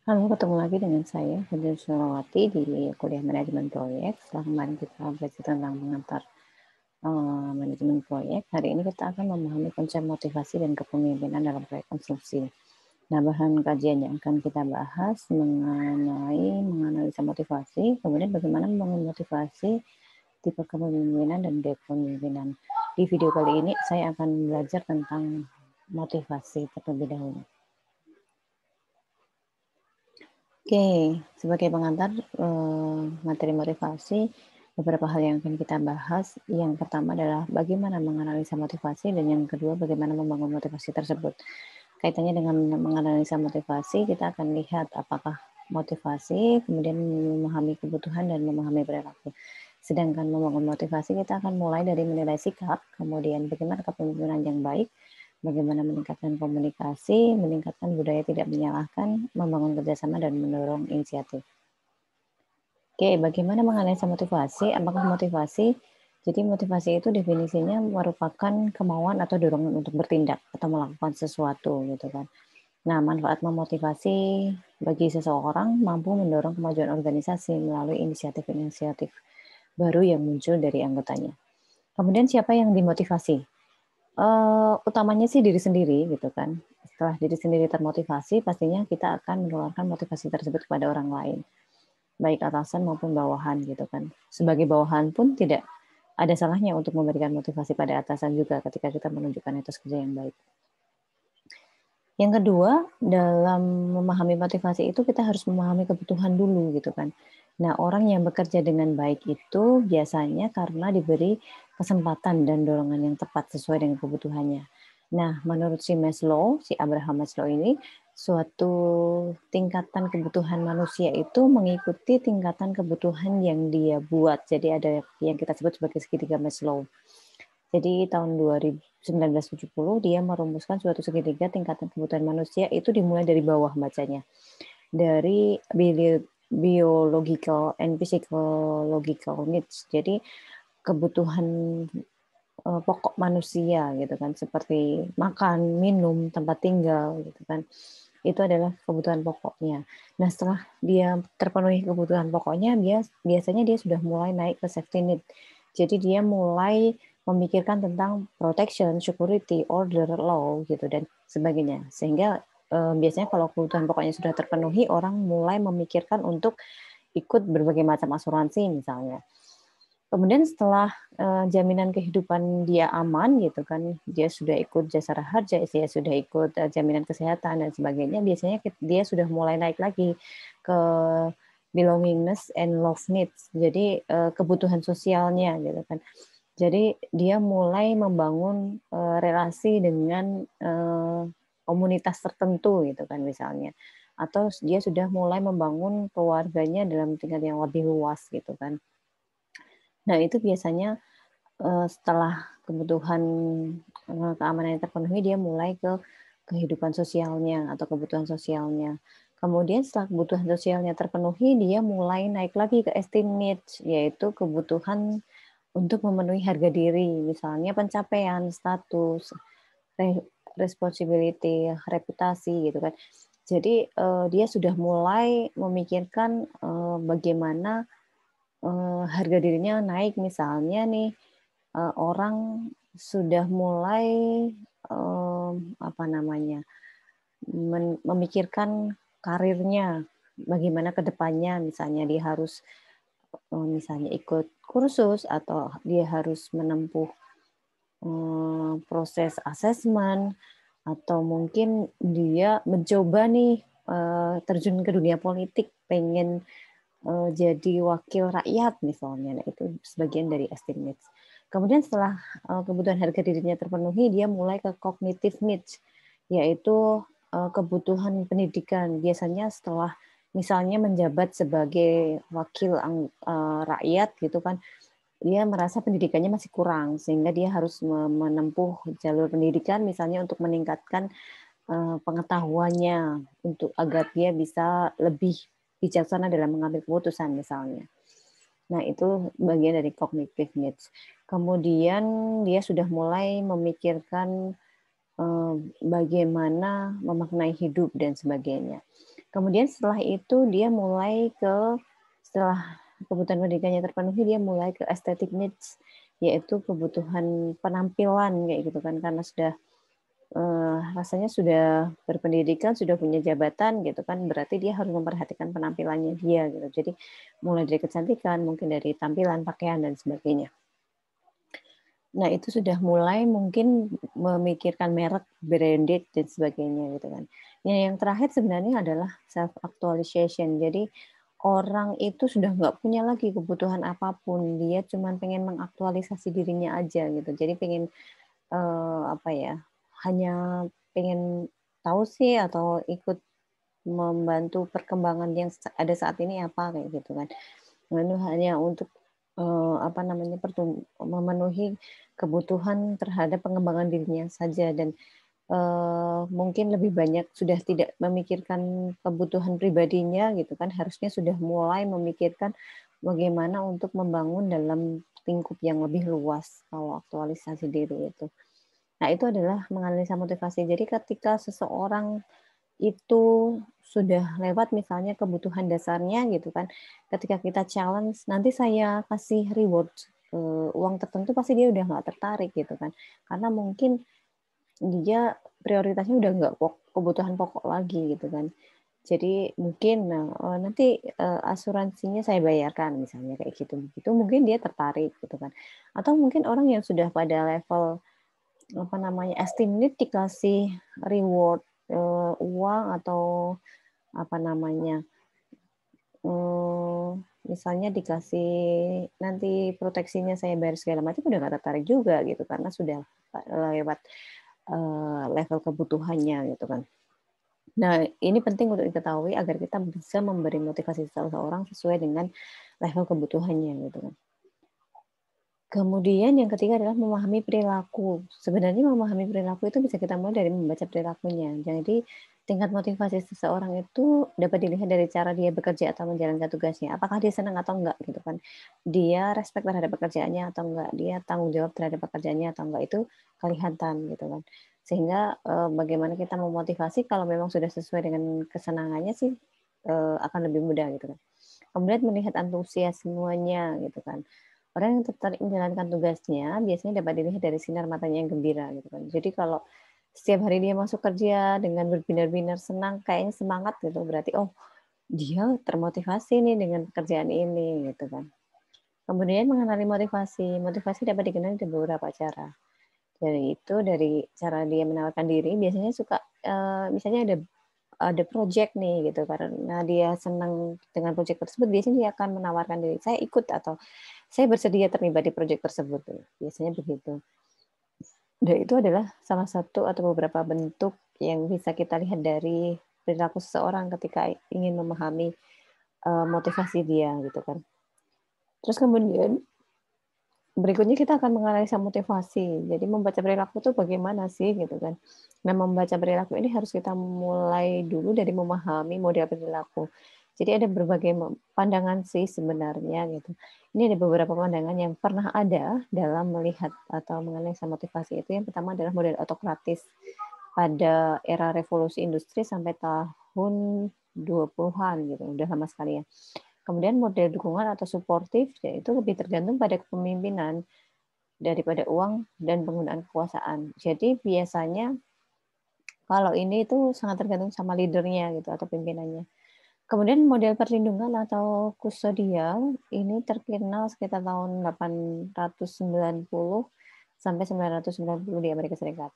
Halo, ketemu lagi dengan saya, Fadil Surawati di Kuliah Manajemen Proyek. Setelah kemarin kita belajar tentang mengantar manajemen proyek, hari ini kita akan memahami konsep motivasi dan kepemimpinan dalam proyek konstruksi. Nah, bahan kajian yang akan kita bahas mengenai menganalisa motivasi, kemudian bagaimana membangun motivasi, tipe kepemimpinan, dan gaya kepemimpinan. Di video kali ini, saya akan belajar tentang motivasi terlebih dahulu. Oke, sebagai pengantar materi motivasi, beberapa hal yang akan kita bahas. Yang pertama adalah bagaimana menganalisa motivasi, dan yang kedua bagaimana membangun motivasi tersebut. Kaitannya dengan menganalisa motivasi, kita akan lihat apakah motivasi, kemudian memahami kebutuhan dan memahami perilaku. Sedangkan membangun motivasi, kita akan mulai dari menilai sikap, kemudian bagaimana kepemimpinan yang baik, bagaimana meningkatkan komunikasi, meningkatkan budaya tidak menyalahkan, membangun kerjasama, dan mendorong inisiatif. Oke, bagaimana menganalisa motivasi? Apakah motivasi? Jadi motivasi itu definisinya merupakan kemauan atau dorongan untuk bertindak atau melakukan sesuatu gitu kan. Nah, manfaat memotivasi bagi seseorang mampu mendorong kemajuan organisasi melalui inisiatif-inisiatif baru yang muncul dari anggotanya. Kemudian siapa yang dimotivasi? Utamanya sih diri sendiri gitu kan. Setelah diri sendiri termotivasi, pastinya kita akan menularkan motivasi tersebut kepada orang lain, baik atasan maupun bawahan gitu kan. Sebagai bawahan pun tidak ada salahnya untuk memberikan motivasi pada atasan juga ketika kita menunjukkan etos kerja yang baik. Yang kedua, dalam memahami motivasi itu kita harus memahami kebutuhan dulu gitu kan. Nah, orang yang bekerja dengan baik itu biasanya karena diberi kesempatan dan dorongan yang tepat sesuai dengan kebutuhannya. Nah, menurut si Maslow, si Abraham Maslow ini, suatu tingkatan kebutuhan manusia itu mengikuti tingkatan kebutuhan yang dia buat. Jadi ada yang kita sebut sebagai segitiga Maslow. Jadi tahun 1970 dia merumuskan suatu segitiga tingkatan kebutuhan manusia itu dimulai dari bawah bacanya. Dari biological and physiological needs. Jadi kebutuhan pokok manusia gitu kan, seperti makan, minum, tempat tinggal gitu kan. Itu adalah kebutuhan pokoknya. Nah, setelah dia terpenuhi kebutuhan pokoknya, biasanya dia sudah mulai naik ke safety need. Jadi dia mulai memikirkan tentang protection, security, order, law gitu dan sebagainya. Sehingga biasanya kalau kebutuhan pokoknya sudah terpenuhi, orang mulai memikirkan untuk ikut berbagai macam asuransi misalnya. Kemudian setelah jaminan kehidupan dia aman gitu kan, dia sudah ikut jasara harja, dia sudah ikut jaminan kesehatan dan sebagainya, biasanya dia sudah mulai naik lagi ke belongingness and love needs. Jadi kebutuhan sosialnya gitu kan. Jadi dia mulai membangun relasi dengan komunitas tertentu gitu kan misalnya. Atau dia sudah mulai membangun keluarganya dalam tingkat yang lebih luas gitu kan. Nah, itu biasanya setelah kebutuhan keamanan yang terpenuhi, dia mulai ke kehidupan sosialnya atau kebutuhan sosialnya. Kemudian setelah kebutuhan sosialnya terpenuhi, dia mulai naik lagi ke esteem needs, yaitu kebutuhan untuk memenuhi harga diri, misalnya pencapaian, status, responsibility, reputasi gitu kan. Jadi dia sudah mulai memikirkan bagaimana harga dirinya naik, misalnya nih orang sudah mulai apa namanya memikirkan karirnya bagaimana ke depannya, misalnya dia harus misalnya ikut kursus atau dia harus menempuh proses asesmen atau mungkin dia mencoba nih terjun ke dunia politik, pengen jadi wakil rakyat misalnya. Nah, itu sebagian dari esteem needs. Kemudian setelah kebutuhan harga dirinya terpenuhi, dia mulai ke cognitive needs, yaitu kebutuhan pendidikan. Biasanya setelah misalnya menjabat sebagai wakil rakyat gitu kan, dia merasa pendidikannya masih kurang sehingga dia harus menempuh jalur pendidikan misalnya untuk meningkatkan pengetahuannya untuk agar dia bisa lebih bijaksana dalam mengambil keputusan misalnya. Nah, itu bagian dari cognitive needs. Kemudian dia sudah mulai memikirkan bagaimana memaknai hidup dan sebagainya. Kemudian setelah itu dia mulai setelah kebutuhan pendidikannya terpenuhi, dia mulai ke aesthetic needs, yaitu kebutuhan penampilan kayak gitu kan, karena sudah rasanya sudah berpendidikan, sudah punya jabatan gitu kan, berarti dia harus memperhatikan penampilannya dia gitu. Jadi mulai dari kecantikan, mungkin dari tampilan, pakaian dan sebagainya. Nah, itu sudah mulai mungkin memikirkan merek, branded dan sebagainya gitu kan. Yang terakhir sebenarnya adalah self actualization. Jadi orang itu sudah nggak punya lagi kebutuhan apapun, dia cuman pengen mengaktualisasi dirinya aja gitu. Jadi pengen apa ya, hanya pengen tahu sih atau ikut membantu perkembangan yang ada saat ini apa, kayak gitu kan. Lalu hanya untuk, apa namanya, memenuhi kebutuhan terhadap pengembangan dirinya saja dan, mungkin lebih banyak sudah tidak memikirkan kebutuhan pribadinya gitu kan, harusnya sudah mulai memikirkan bagaimana untuk membangun dalam lingkup yang lebih luas kalau aktualisasi diri itu. Nah, itu adalah menganalisa motivasi. Jadi ketika seseorang itu sudah lewat misalnya kebutuhan dasarnya gitu kan, ketika kita challenge, "Nanti saya kasih reward, uang tertentu," pasti dia udah nggak tertarik gitu kan. Karena mungkin dia prioritasnya udah nggak kebutuhan pokok lagi gitu kan. Jadi mungkin, nah, nanti, asuransinya saya bayarkan misalnya kayak gitu. Itu mungkin dia tertarik gitu kan. Atau mungkin orang yang sudah pada level apa namanya, estimate dikasih reward, uang atau apa namanya, eee, misalnya dikasih nanti proteksinya saya bayar segala macam, udah nggak tertarik juga gitu, karena sudah lewat, level kebutuhannya gitu kan. Nah, ini penting untuk diketahui agar kita bisa memberi motivasi seseorang sesuai dengan level kebutuhannya gitu kan. Kemudian yang ketiga adalah memahami perilaku. Sebenarnya memahami perilaku itu bisa kita mulai dari membaca perilakunya. Jadi tingkat motivasi seseorang itu dapat dilihat dari cara dia bekerja atau menjalankan tugasnya. Apakah dia senang atau enggak gitu kan. Dia respect terhadap pekerjaannya atau enggak, dia tanggung jawab terhadap pekerjaannya atau enggak, itu kelihatan gitu kan. Sehingga bagaimana kita memotivasi kalau memang sudah sesuai dengan kesenangannya sih akan lebih mudah gitu kan. Kemudian melihat antusiasmenya gitu kan. Orang yang tertarik menjalankan tugasnya biasanya dapat dilihat dari sinar matanya yang gembira gitu kan. Jadi kalau setiap hari dia masuk kerja dengan berbinar-binar senang, kayaknya semangat gitu, berarti oh dia termotivasi nih dengan pekerjaan ini gitu kan. Kemudian mengenali motivasi. Motivasi dapat dikenali dengan beberapa cara. Dari cara dia menawarkan diri, biasanya suka misalnya ada project nih gitu, karena dia senang dengan project tersebut, biasanya dia akan menawarkan diri, "Saya ikut," atau "Saya bersedia terlibat di project tersebut," tuh, biasanya begitu. Dan itu adalah salah satu atau beberapa bentuk yang bisa kita lihat dari perilaku seseorang ketika ingin memahami, motivasi dia gitu kan. Terus kemudian berikutnya kita akan menganalisa motivasi. Jadi membaca perilaku tuh bagaimana sih gitu kan. Nah, membaca perilaku ini harus kita mulai dulu dari memahami model perilaku. Jadi ada berbagai pandangan sih sebenarnya gitu. Ini ada beberapa pandangan yang pernah ada dalam melihat atau menganalisa motivasi itu. Yang pertama adalah model autokratis pada era revolusi industri sampai tahun 20-an gitu, udah lama sekali ya. Kemudian model dukungan atau suportif, yaitu lebih tergantung pada kepemimpinan daripada uang dan penggunaan kekuasaan. Jadi biasanya kalau ini itu sangat tergantung sama leadernya gitu atau pimpinannya. Kemudian model perlindungan atau kusodial ini terkenal sekitar tahun 890 sampai 990 di Amerika Serikat.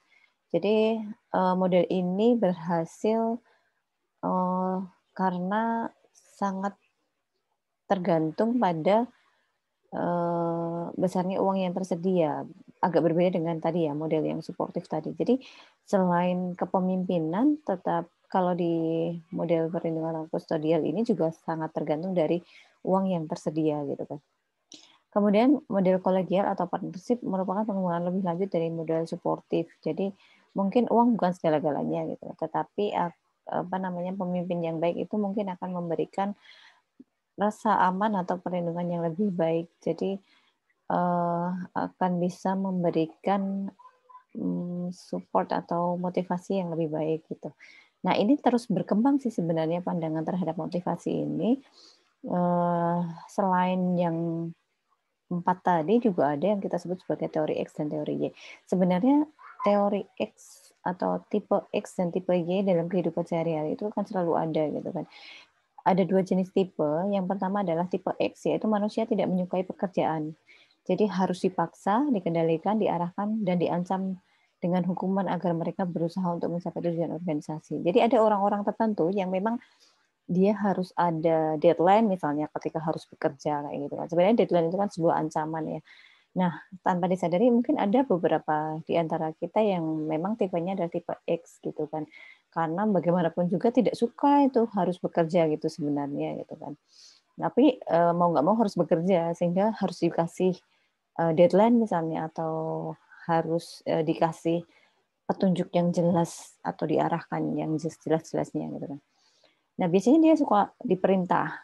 Jadi model ini berhasil eh, karena sangat tergantung pada besarnya uang yang tersedia, agak berbeda dengan tadi ya, model yang suportif tadi. Jadi selain kepemimpinan, tetap kalau di model perlindungan kustodial ini juga sangat tergantung dari uang yang tersedia gitu kan. Kemudian model kolegial atau partnership merupakan pengembangan lebih lanjut dari model suportif. Jadi mungkin uang bukan segala-galanya gitu, tetapi apa namanya, pemimpin yang baik itu mungkin akan memberikan rasa aman atau perlindungan yang lebih baik. Jadi akan bisa memberikan support atau motivasi yang lebih baik gitu. Nah, ini terus berkembang sih sebenarnya pandangan terhadap motivasi ini, eee, selain yang 4 tadi juga ada yang kita sebut sebagai teori X dan teori Y. Sebenarnya teori X atau tipe X dan tipe Y dalam kehidupan sehari-hari itu kan selalu ada gitu kan. Ada 2 jenis tipe, yang pertama adalah tipe X, yaitu manusia tidak menyukai pekerjaan. Jadi harus dipaksa, dikendalikan, diarahkan, dan diancam dengan hukuman agar mereka berusaha untuk mencapai tujuan organisasi. Jadi ada orang-orang tertentu yang memang dia harus ada deadline misalnya ketika harus bekerja kayak gitu kan. Sebenarnya deadline itu kan sebuah ancaman ya. Nah, tanpa disadari mungkin ada beberapa di antara kita yang memang tipenya adalah tipe X gitu kan. Karena bagaimanapun juga tidak suka itu harus bekerja gitu sebenarnya gitu kan. Tapi, mau nggak mau harus bekerja sehingga harus dikasih, deadline misalnya atau harus, dikasih petunjuk yang jelas atau diarahkan yang jelas-jelasnya gitu kan. Nah, biasanya dia suka diperintah,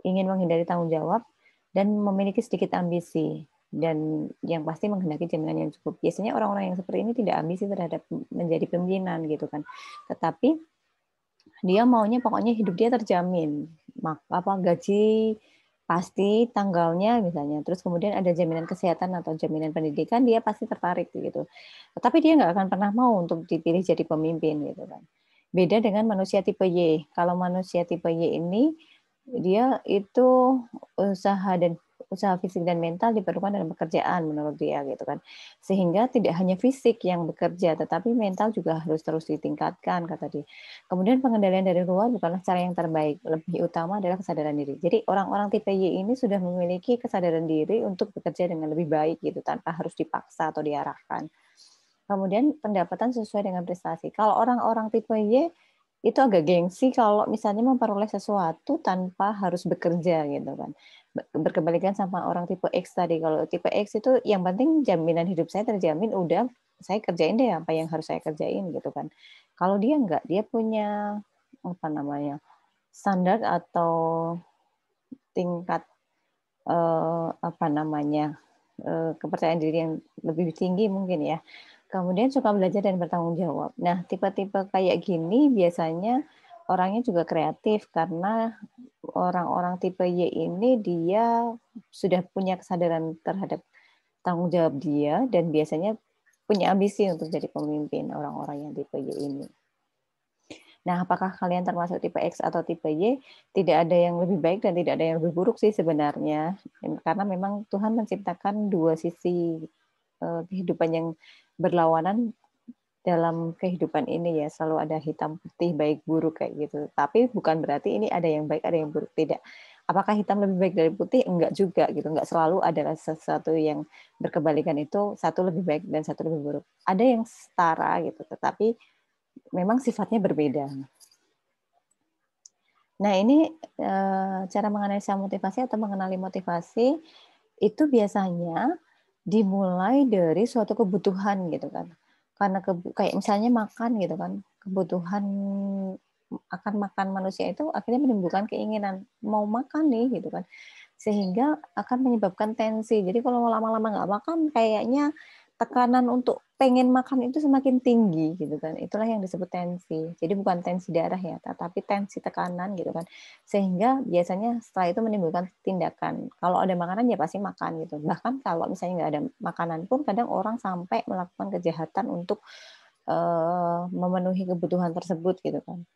ingin menghindari tanggung jawab, dan memiliki sedikit ambisi, dan yang pasti menghendaki jaminan yang cukup. Biasanya orang-orang yang seperti ini tidak ambisi terhadap menjadi pimpinan gitu kan. Tetapi dia maunya pokoknya hidup dia terjamin, gaji pasti, tanggalnya misalnya, terus kemudian ada jaminan kesehatan atau jaminan pendidikan, dia pasti tertarik gitu. Tetapi dia nggak akan pernah mau untuk dipilih jadi pemimpin gitu kan. Beda dengan manusia tipe Y. Kalau manusia tipe Y ini, dia itu usaha dan usaha fisik dan mental diperlukan dalam pekerjaan menurut dia gitu kan. Sehingga tidak hanya fisik yang bekerja, tetapi mental juga harus terus ditingkatkan kata dia. Kemudian pengendalian dari luar bukanlah cara yang terbaik, lebih utama adalah kesadaran diri. Jadi orang-orang tipe Y ini sudah memiliki kesadaran diri untuk bekerja dengan lebih baik gitu, tanpa harus dipaksa atau diarahkan. Kemudian pendapatan sesuai dengan prestasi. Kalau orang-orang tipe Y itu agak gengsi kalau misalnya memperoleh sesuatu tanpa harus bekerja gitu kan. Berkebalikan sama orang tipe X tadi. Kalau tipe X itu yang penting jaminan hidup saya terjamin, udah saya kerjain deh apa yang harus saya kerjain gitu kan. Kalau dia enggak, dia punya apa namanya, standar atau tingkat, apa namanya, kepercayaan diri yang lebih tinggi mungkin ya. Kemudian suka belajar dan bertanggung jawab. Nah, tipe-tipe kayak gini biasanya orangnya juga kreatif karena orang-orang tipe Y ini dia sudah punya kesadaran terhadap tanggung jawab dia dan biasanya punya ambisi untuk jadi pemimpin orang-orang yang tipe Y ini. Nah, apakah kalian termasuk tipe X atau tipe Y? Tidak ada yang lebih baik dan tidak ada yang lebih buruk sih sebenarnya. Karena memang Tuhan menciptakan dua sisi kehidupan yang berlawanan dalam kehidupan ini ya, selalu ada hitam putih, baik buruk kayak gitu. Tapi bukan berarti ini ada yang baik, ada yang buruk, tidak. Apakah hitam lebih baik dari putih? Enggak juga gitu, enggak selalu ada sesuatu yang berkebalikan itu, satu lebih baik dan satu lebih buruk. Ada yang setara gitu, tetapi memang sifatnya berbeda. Nah ini, cara menganalisa motivasi atau mengenali motivasi, itu biasanya dimulai dari suatu kebutuhan gitu kan. Karena kayak misalnya makan gitu kan, kebutuhan akan makan manusia itu akhirnya menimbulkan keinginan, mau makan nih gitu kan. Sehingga akan menyebabkan tensi. Jadi kalau lama-lama nggak makan kayaknya tekanan untuk pengen makan itu semakin tinggi gitu kan. Itulah yang disebut tensi. Jadi bukan tensi darah ya, tetapi tensi tekanan gitu kan. Sehingga biasanya setelah itu menimbulkan tindakan. Kalau ada makanan ya pasti makan gitu. Bahkan kalau misalnya nggak ada makanan pun kadang orang sampai melakukan kejahatan untuk memenuhi kebutuhan tersebut gitu kan.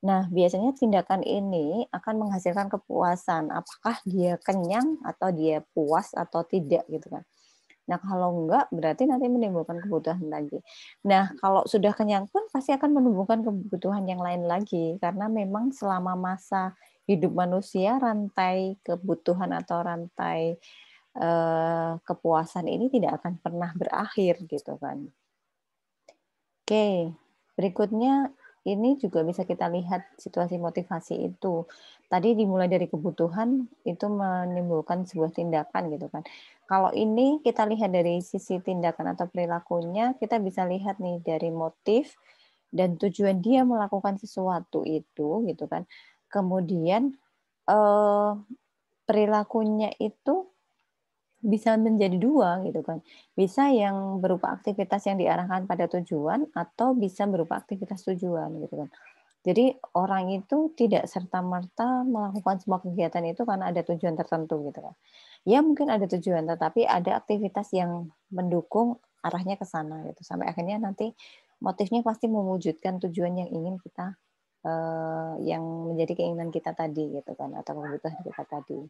Nah, biasanya tindakan ini akan menghasilkan kepuasan, apakah dia kenyang atau dia puas atau tidak gitu kan. Nah, kalau enggak berarti nanti menimbulkan kebutuhan lagi. Nah, kalau sudah kenyang pun pasti akan menumbuhkan kebutuhan yang lain lagi karena memang selama masa hidup manusia rantai kebutuhan atau rantai, kepuasan ini tidak akan pernah berakhir gitu kan. Oke, berikutnya ini juga bisa kita lihat situasi motivasi itu. Tadi dimulai dari kebutuhan itu menimbulkan sebuah tindakan gitu kan. Kalau ini kita lihat dari sisi tindakan atau perilakunya, kita bisa lihat nih dari motif dan tujuan dia melakukan sesuatu itu gitu kan. Kemudian eh, perilakunya itu bisa menjadi 2 gitu kan. Bisa yang berupa aktivitas yang diarahkan pada tujuan atau bisa berupa aktivitas tujuan gitu kan. Jadi orang itu tidak serta-merta melakukan semua kegiatan itu karena ada tujuan tertentu gitu kan. Ya mungkin ada tujuan, tetapi ada aktivitas yang mendukung arahnya ke sana gitu. Sampai akhirnya nanti motifnya pasti mewujudkan tujuan yang ingin kita yang menjadi keinginan kita tadi gitu kan atau kebutuhan kita tadi.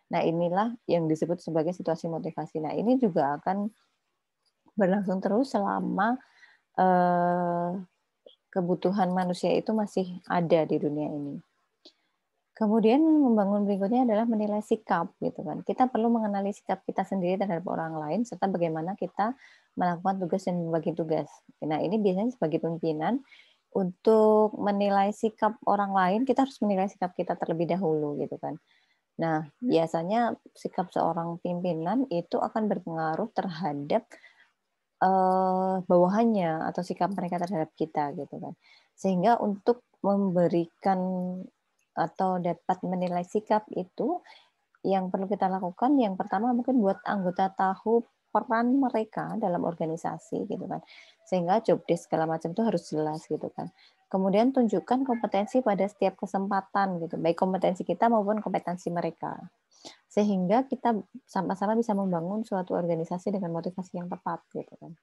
Nah, inilah yang disebut sebagai situasi motivasi. Nah, ini juga akan berlangsung terus selama eh, kebutuhan manusia itu masih ada di dunia ini. Kemudian membangun berikutnya adalah menilai sikap gitu kan. Kita perlu mengenali sikap kita sendiri terhadap orang lain serta bagaimana kita melakukan tugas dan membagi tugas. Nah, ini biasanya sebagai pimpinan untuk menilai sikap orang lain, kita harus menilai sikap kita terlebih dahulu gitu kan. Nah, biasanya sikap seorang pimpinan itu akan berpengaruh terhadap bawahannya atau sikap mereka terhadap kita gitu kan. Sehingga untuk memberikan atau dapat menilai sikap itu yang perlu kita lakukan yang pertama mungkin buat anggota tahu peran mereka dalam organisasi gitu kan. Sehingga job desk segala macam itu harus jelas gitu kan. Kemudian tunjukkan kompetensi pada setiap kesempatan gitu, baik kompetensi kita maupun kompetensi mereka. Sehingga kita sama-sama bisa membangun suatu organisasi dengan motivasi yang tepat gitu kan.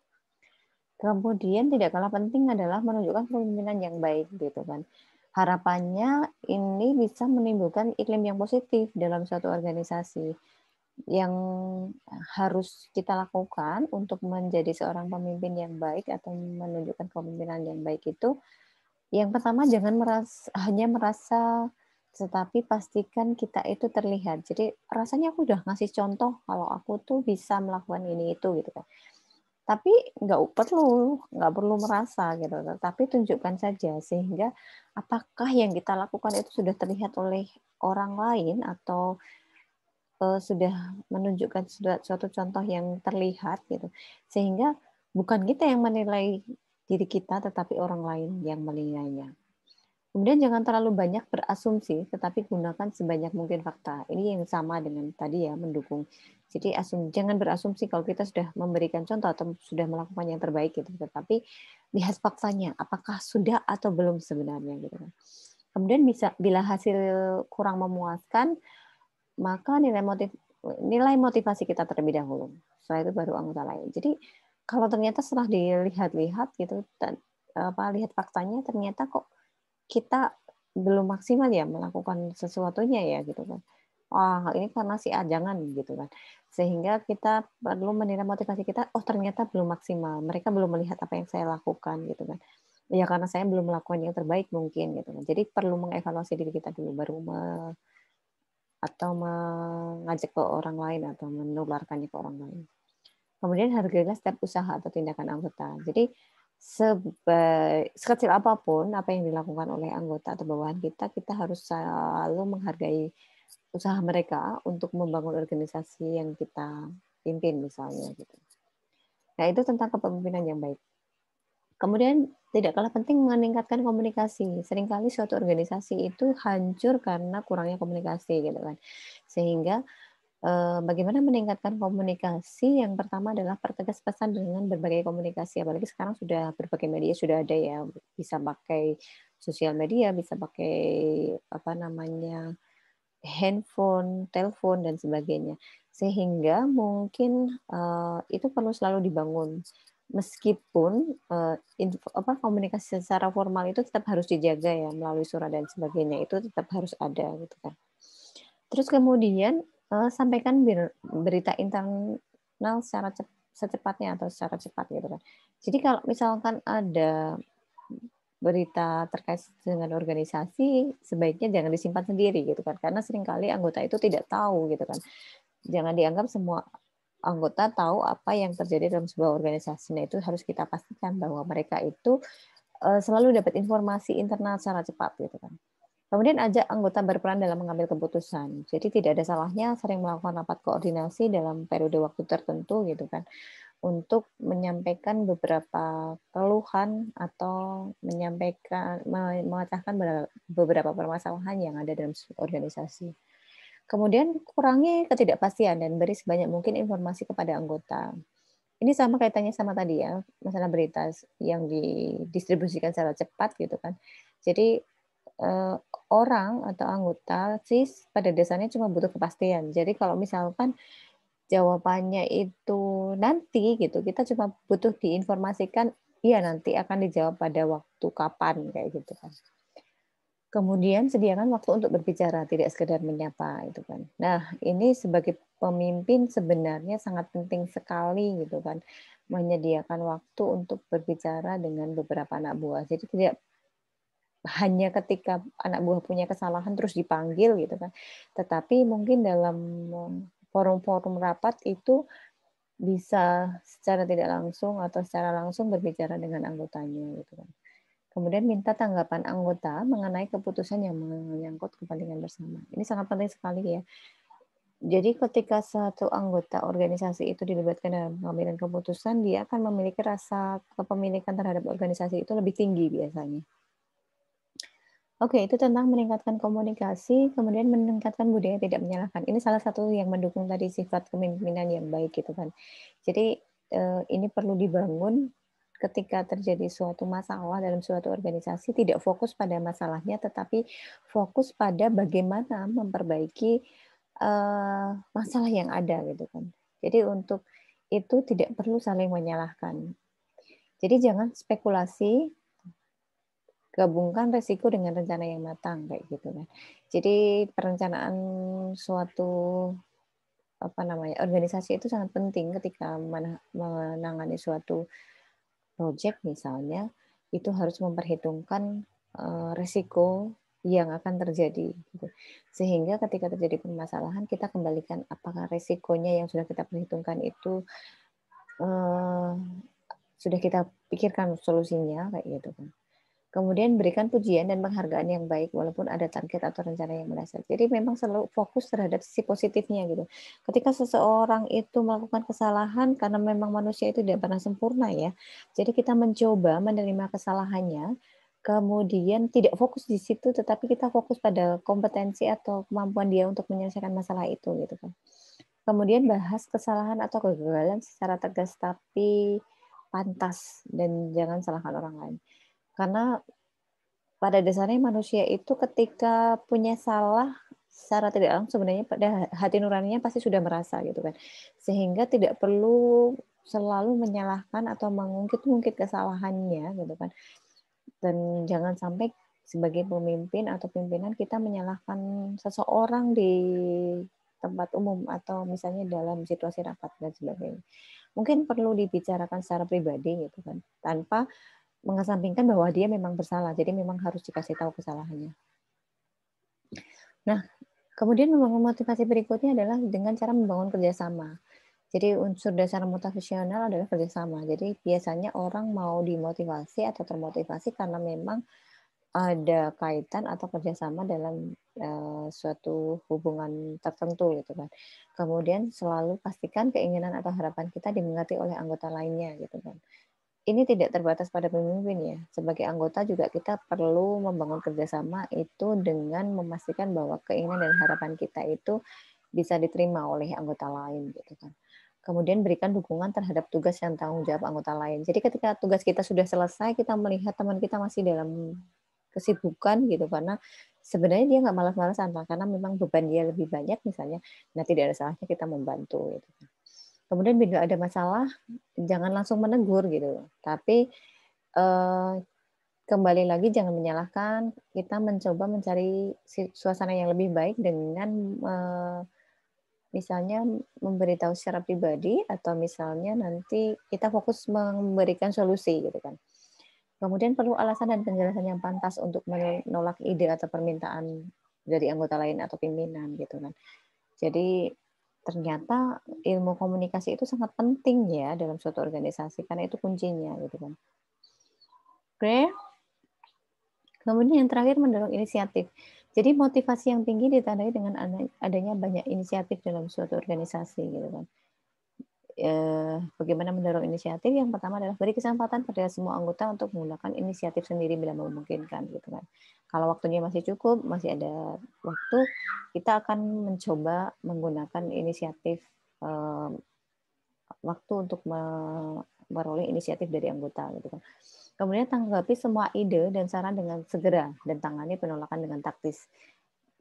Kemudian tidak kalah penting adalah menunjukkan kepemimpinan yang baik gitu kan. Harapannya ini bisa menimbulkan iklim yang positif dalam suatu organisasi. Yang harus kita lakukan untuk menjadi seorang pemimpin yang baik atau menunjukkan kepemimpinan yang baik itu, yang pertama jangan hanya merasa, tetapi pastikan kita itu terlihat. Jadi rasanya aku udah ngasih contoh kalau aku tuh bisa melakukan ini itu gitu kan. Tapi nggak perlu merasa gitu, tapi tunjukkan saja sehingga apakah yang kita lakukan itu sudah terlihat oleh orang lain atau sudah menunjukkan suatu contoh yang terlihat gitu. Sehingga bukan kita yang menilai diri kita, tetapi orang lain yang menilainya. Kemudian jangan terlalu banyak berasumsi, tetapi gunakan sebanyak mungkin fakta. Ini yang sama dengan tadi ya, mendukung. Jadi jangan berasumsi kalau kita sudah memberikan contoh atau sudah melakukan yang terbaik gitu, tetapi lihat faktanya, apakah sudah atau belum sebenarnya gitu kan. Kemudian bila hasil kurang memuaskan, maka nilai motivasi kita terlebih dahulu. Setelah itu baru anggota lain. Jadi kalau ternyata setelah dilihat-lihat gitu, lihat faktanya ternyata kok kita belum maksimal ya melakukan sesuatunya ya gitu kan. Wah, ini karena si A jangan gitu kan. Sehingga kita perlu menilai motivasi kita, oh ternyata belum maksimal. Mereka belum melihat apa yang saya lakukan gitu kan. Ya karena saya belum melakukan yang terbaik mungkin gitu kan. Jadi perlu mengevaluasi diri kita dulu baru atau mengajak ke orang lain atau menularkannya ke orang lain. Kemudian hargailah setiap usaha atau tindakan anggota. Jadi sekecil apapun apa yang dilakukan oleh anggota atau bawahan kita, kita harus selalu menghargai usaha mereka untuk membangun organisasi yang kita pimpin misalnya gitu. Nah, itu tentang kepemimpinan yang baik. Kemudian tidak kalah penting meningkatkan komunikasi. Seringkali suatu organisasi itu hancur karena kurangnya komunikasi gitu kan. Sehingga bagaimana meningkatkan komunikasi, yang pertama adalah pertegas pesan dengan berbagai komunikasi, apalagi sekarang sudah berbagai media sudah ada ya, bisa pakai sosial media, bisa pakai apa namanya, handphone, telepon dan sebagainya. Sehingga mungkin, itu perlu selalu dibangun. Meskipun, komunikasi secara formal itu tetap harus dijaga ya, melalui surat dan sebagainya, itu tetap harus ada gitu kan. Terus kemudian, sampaikan berita internal secepatnya atau secara cepat gitu kan. Jadi kalau misalkan ada berita terkait dengan organisasi, sebaiknya jangan disimpan sendiri gitu kan, karena seringkali anggota itu tidak tahu gitu kan. Jangan dianggap semua anggota tahu apa yang terjadi dalam sebuah organisasi. Nah, itu harus kita pastikan bahwa mereka itu, selalu dapat informasi internal secara cepat gitu kan. Kemudian ajak anggota berperan dalam mengambil keputusan. Jadi tidak ada salahnya sering melakukan rapat koordinasi dalam periode waktu tertentu gitu kan, untuk menyampaikan beberapa keluhan atau memecahkan beberapa permasalahan yang ada dalam organisasi. Kemudian kurangi ketidakpastian dan beri sebanyak mungkin informasi kepada anggota. Ini sama kaitannya sama tadi ya, masalah berita yang didistribusikan secara cepat gitu kan. Jadi, eee, orang atau anggota sih pada dasarnya cuma butuh kepastian. Jadi kalau misalkan jawabannya itu nanti gitu, kita cuma butuh diinformasikan, iya nanti akan dijawab pada waktu kapan, kayak gitu kan. Kemudian sediakan waktu untuk berbicara, tidak sekedar menyapa, itu kan. Nah, ini sebagai pemimpin sebenarnya sangat penting sekali gitu kan, menyediakan waktu untuk berbicara dengan beberapa anak buah. Jadi tidak hanya ketika anak buah punya kesalahan terus dipanggil gitu kan, tetapi mungkin dalam forum-forum rapat itu bisa secara tidak langsung atau secara langsung berbicara dengan anggotanya gitu kan. Kemudian minta tanggapan anggota mengenai keputusan yang menyangkut kepentingan bersama. Ini sangat penting sekali ya. Jadi ketika satu anggota organisasi itu dilibatkan dalam pengambilan keputusan, dia akan memiliki rasa kepemilikan terhadap organisasi itu lebih tinggi biasanya. Oke, itu tentang meningkatkan komunikasi, kemudian meningkatkan budaya tidak menyalahkan. Ini salah satu yang mendukung tadi sifat kepemimpinan yang baik gitu kan. Jadi, ini perlu dibangun ketika terjadi suatu masalah dalam suatu organisasi, tidak fokus pada masalahnya, tetapi fokus pada bagaimana memperbaiki, masalah yang ada gitu kan. Jadi untuk itu tidak perlu saling menyalahkan. Jadi jangan spekulasi, gabungkan resiko dengan rencana yang matang, kayak gitu kan. Jadi perencanaan suatu, apa namanya, organisasi itu sangat penting ketika menangani suatu project misalnya, itu harus memperhitungkan, resiko yang akan terjadi, gitu. Sehingga ketika terjadi permasalahan kita kembalikan apakah resikonya yang sudah kita perhitungkan itu, eee, sudah kita pikirkan solusinya, kayak gitu kan. Kemudian berikan pujian dan penghargaan yang baik walaupun ada target atau rencana yang meleset. Jadi memang selalu fokus terhadap sisi positifnya gitu. Ketika seseorang itu melakukan kesalahan karena memang manusia itu tidak pernah sempurna ya. Jadi kita mencoba menerima kesalahannya, kemudian tidak fokus di situ tetapi kita fokus pada kompetensi atau kemampuan dia untuk menyelesaikan masalah itu gitu kan. Kemudian bahas kesalahan atau kegagalan secara tegas tapi pantas dan jangan salahkan orang lain. Karena pada dasarnya manusia itu ketika punya salah secara tidak langsung sebenarnya pada hati nuraninya pasti sudah merasa gitu kan. Sehingga tidak perlu selalu menyalahkan atau mengungkit-ungkit kesalahannya gitu kan. Dan jangan sampai sebagai pemimpin atau pimpinan kita menyalahkan seseorang di tempat umum atau misalnya dalam situasi rapat dan sebagainya. Mungkin perlu dibicarakan secara pribadi gitu kan, tanpa mengesampingkan bahwa dia memang bersalah, jadi memang harus dikasih tahu kesalahannya. Nah, kemudian membangun motivasi berikutnya adalah dengan cara membangun kerjasama. Jadi unsur dasar motivasional adalah kerjasama. Jadi biasanya orang mau dimotivasi atau termotivasi karena memang ada kaitan atau kerjasama dalam, suatu hubungan tertentu gitu kan. Kemudian selalu pastikan keinginan atau harapan kita dimengerti oleh anggota lainnya gitu kan. Ini tidak terbatas pada pemimpin ya, sebagai anggota juga kita perlu membangun kerjasama itu dengan memastikan bahwa keinginan dan harapan kita itu bisa diterima oleh anggota lain gitu kan. Kemudian berikan dukungan terhadap tugas yang tanggung jawab anggota lain. Jadi ketika tugas kita sudah selesai, kita melihat teman kita masih dalam kesibukan gitu, karena sebenarnya dia nggak malas-malasan, karena memang beban dia lebih banyak misalnya, nah tidak ada salahnya kita membantu gitu kan. Kemudian bila ada masalah, jangan langsung menegur gitu, tapi, eee, kembali lagi jangan menyalahkan, kita mencoba mencari suasana yang lebih baik dengan, misalnya memberitahu secara pribadi atau misalnya nanti kita fokus memberikan solusi gitu kan. Kemudian perlu alasan dan penjelasan yang pantas untuk menolak ide atau permintaan dari anggota lain atau pimpinan gitu kan. Jadi ternyata ilmu komunikasi itu sangat penting ya dalam suatu organisasi karena itu kuncinya gitu kan. Oke, kemudian yang terakhir mendorong inisiatif. Jadi motivasi yang tinggi ditandai dengan adanya banyak inisiatif dalam suatu organisasi gitu kan. Bagaimana mendorong inisiatif? Yang pertama adalah beri kesempatan pada semua anggota untuk menggunakan inisiatif sendiri bila memungkinkan gitu kan. Kalau waktunya masih cukup, masih ada waktu, kita akan mencoba menggunakan inisiatif, waktu untuk meroleh inisiatif dari anggota gitu kan. Kemudian tanggapi semua ide dan saran dengan segera dan tangani penolakan dengan taktis.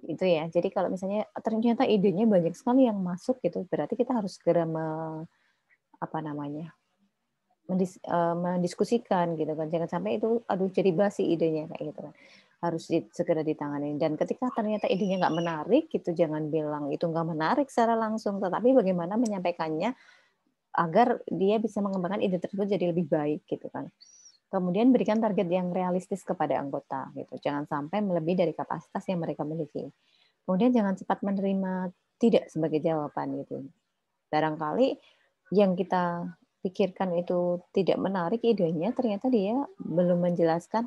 Itu ya. Jadi kalau misalnya ternyata idenya banyak sekali yang masuk gitu, berarti kita harus segera apa namanya, mendiskusikan gitu kan. Jangan sampai itu, aduh jadi basi idenya kayak gitu kan. Harus segera ditangani dan ketika ternyata idenya nggak menarik gitu, jangan bilang itu nggak menarik secara langsung, tetapi bagaimana menyampaikannya agar dia bisa mengembangkan ide tersebut jadi lebih baik gitu kan. Kemudian berikan target yang realistis kepada anggota gitu. Jangan sampai melebihi dari kapasitas yang mereka miliki. Kemudian jangan cepat menerima tidak sebagai jawaban gitu. Barangkali yang kita pikirkan itu tidak menarik idenya, ternyata dia belum menjelaskan,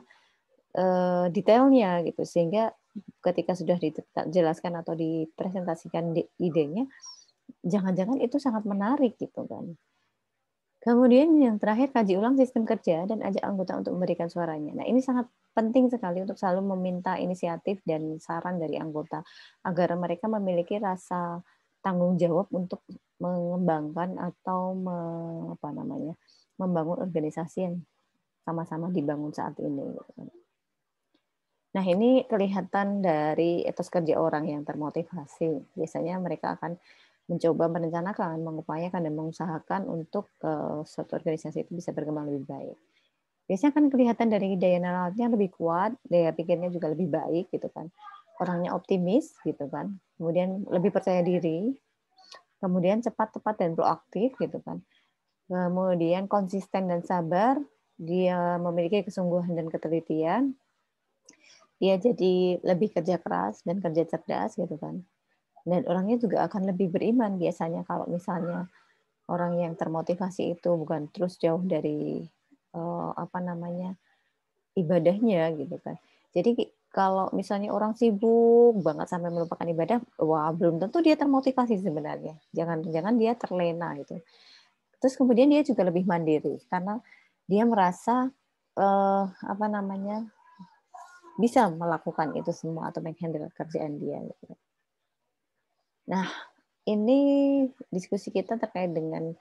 detailnya gitu. Sehingga ketika sudah dijelaskan atau dipresentasikan idenya, jangan-jangan itu sangat menarik gitu kan. Kemudian yang terakhir, kaji ulang sistem kerja dan ajak anggota untuk memberikan suaranya. Nah, ini sangat penting sekali untuk selalu meminta inisiatif dan saran dari anggota agar mereka memiliki rasa tanggung jawab untuk mengembangkan atau apa namanya, membangun organisasi yang sama-sama dibangun saat ini. Gitu kan. Nah, ini kelihatan dari etos kerja orang yang termotivasi. Biasanya mereka akan mencoba merencanakan, mengupayakan, dan mengusahakan untuk suatu organisasi itu bisa berkembang lebih baik. Biasanya kan kelihatan dari daya nalarnya lebih kuat, daya pikirnya juga lebih baik gitu kan. Orangnya optimis gitu kan. Kemudian lebih percaya diri, kemudian cepat, tepat, dan proaktif gitu kan. Kemudian konsisten dan sabar, dia memiliki kesungguhan dan ketelitian, dia jadi lebih kerja keras dan kerja cerdas gitu kan. Dan orangnya juga akan lebih beriman biasanya kalau misalnya orang yang termotivasi itu bukan terus jauh dari apa namanya, ibadahnya gitu kan. Jadi kalau misalnya orang sibuk banget sampai melupakan ibadah, wah belum tentu dia termotivasi sebenarnya. Jangan-jangan dia terlena gitu. Terus kemudian dia juga lebih mandiri karena dia merasa apa namanya, bisa melakukan itu semua atau menghandle kerjaan dia gitu. Nah, ini diskusi kita terkait dengan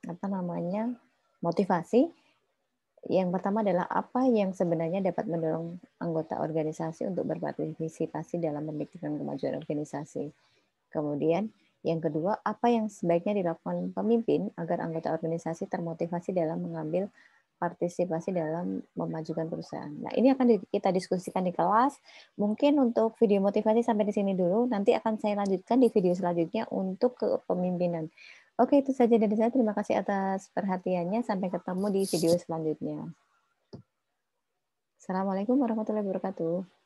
apa namanya, motivasi. Yang pertama adalah apa yang sebenarnya dapat mendorong anggota organisasi untuk berpartisipasi dalam memikirkan kemajuan organisasi. Kemudian yang kedua, apa yang sebaiknya dilakukan pemimpin agar anggota organisasi termotivasi dalam mengambil partisipasi dalam memajukan perusahaan. Nah, ini akan kita diskusikan di kelas. Mungkin untuk video motivasi sampai di sini dulu. Nanti akan saya lanjutkan di video selanjutnya untuk kepemimpinan. Oke, itu saja dari saya. Terima kasih atas perhatiannya. Sampai ketemu di video selanjutnya. Assalamualaikum warahmatullahi wabarakatuh.